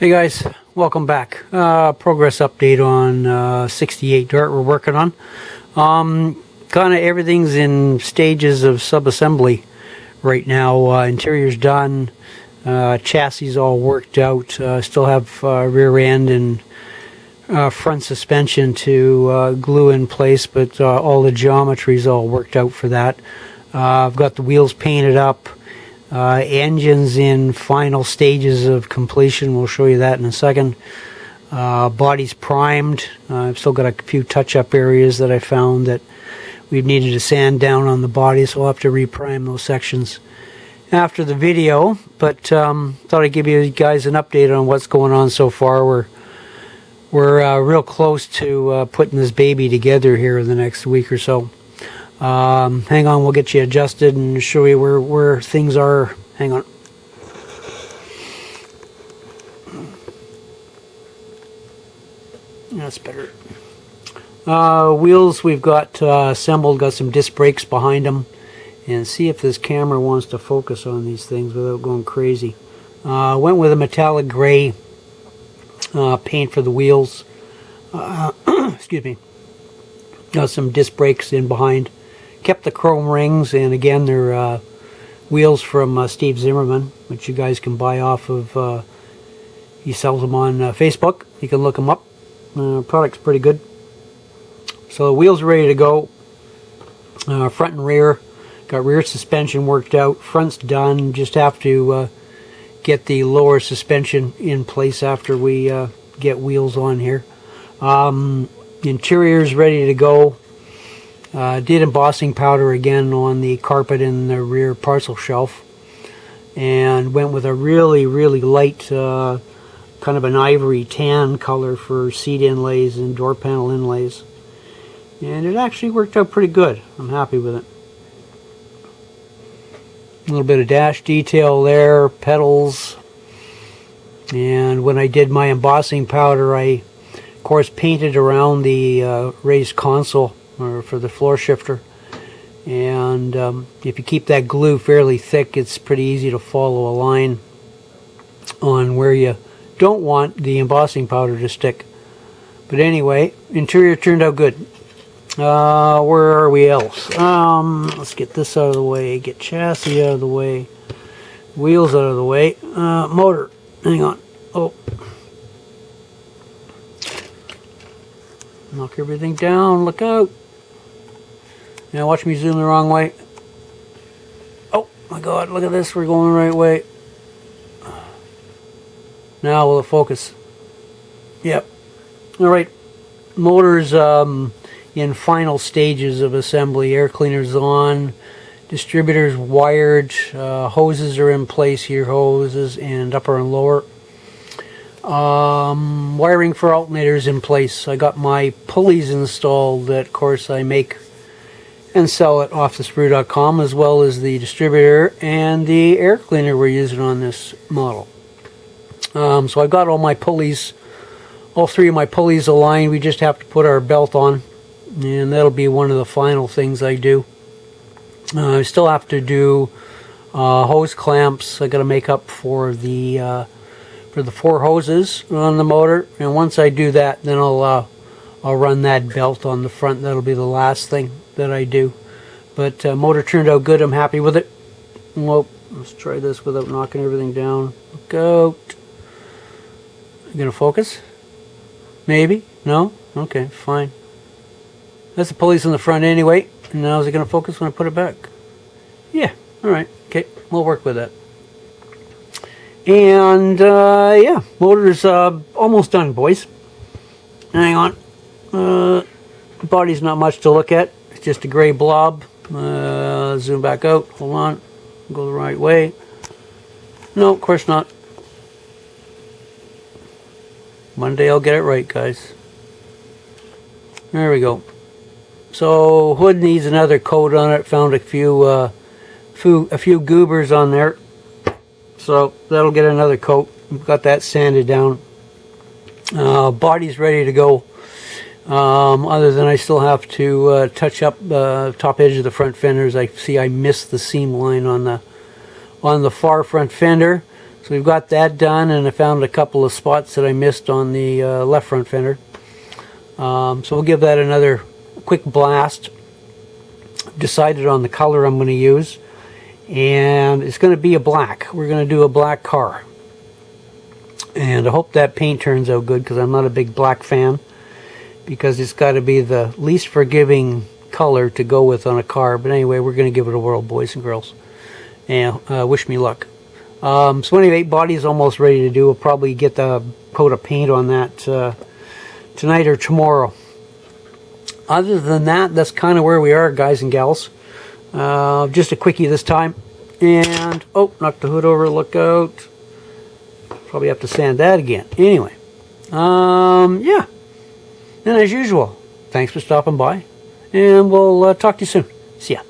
Hey guys, welcome back. Progress update on 68 Dart we're working on. Kind of everything's in stages of sub-assembly right now. Interior's done, chassis all worked out. Still have rear end and front suspension to glue in place, but all the geometry's all worked out for that. I've got the wheels painted up. Engine's in final stages of completion. We'll show you that in a second. Body's primed. I've still got a few touch-up areas that I found that we've needed to sand down on the body, so we'll have to reprime those sections after the video. But thought I'd give you guys an update on what's going on so far. We're real close to putting this baby together here in the next week or so. Hang on, we'll get you adjusted and show you where things are. Hang on. That's better. Wheels we've got assembled, got some disc brakes behind them. And see if this camera wants to focus on these things without going crazy. Went with a metallic gray paint for the wheels. Excuse me. Got some disc brakes in behind. Kept the chrome rings, and again they're wheels from Steve Zimmerman, which you guys can buy off of, he sells them on Facebook. You can look them up. Product's pretty good. So the wheels are ready to go. Front and rear. Got rear suspension worked out. Front's done. Just have to get the lower suspension in place after we get wheels on here. Interior's ready to go. Did embossing powder again on the carpet in the rear parcel shelf, and went with a really light kind of an ivory tan color for seat inlays and door panel inlays, and it actually worked out pretty good. I'm happy with it. A little bit of dash detail there, pedals, and when I did my embossing powder, I of course painted around the raised console for the floor shifter, and if you keep that glue fairly thick, it's pretty easy to follow a line on where you don't want the embossing powder to stick. But anyway, interior turned out good. Where are we else? Let's get this out of the way, get chassis out of the way, wheels out of the way. Motor, hang on. Oh, knock everything down, look out. Now watch me zoom the wrong way. Oh my god, look at this, we're going the right way. Now will it focus? Yep. Alright, motor's in final stages of assembly. Air cleaner's on, distributor's wired, hoses are in place here, hoses and upper and lower. Wiring for alternators in place. I got my pulleys installed that of course I make and sell it off thesprue.com, as well as the distributor and the air cleaner we're using on this model. So I've got all my pulleys, all three of my pulleys aligned. We just have to put our belt on, and that'll be one of the final things I do. I still have to do hose clamps. I got to make up for the 4 hoses on the motor, and once I do that, then I'll run that belt on the front. That'll be the last thing that I do. But motor turned out good. I'm happy with it. Well, let's try this without knocking everything down. Look out. You gonna focus? Maybe? No? Okay, fine. That's the pulleys on the front anyway. And now is it gonna focus when I put it back? Yeah. Alright. Okay. We'll work with that. And yeah, motor's almost done, boys. Hang on. Body's not much to look at. It's just a gray blob. Zoom back out. Hold on. Go the right way. No, of course not. Monday I'll get it right, guys. There we go. So hood needs another coat on it. Found a few goobers on there. So that'll get another coat. We've got that sanded down. Body's ready to go. Other than I still have to touch up the top edge of the front fenders. I see I missed the seam line on the far front fender. So we've got that done, and I found a couple of spots that I missed on the left front fender. So we'll give that another quick blast. Decided on the color I'm going to use, and it's going to be a black. We're going to do a black car, and I hope that paint turns out good, because I'm not a big black fan, because it's got to be the least forgiving color to go with on a car. But anyway, we're going to give it a whirl, boys and girls, and wish me luck. So anyway, body's almost ready to do. We'll probably get the coat of paint on that tonight or tomorrow. Other than that, that's kind of where we are, guys and gals. Just a quickie this time. And, oh, knocked the hood over, look out. Probably have to sand that again. Anyway, yeah. And as usual, thanks for stopping by. And we'll talk to you soon. See ya.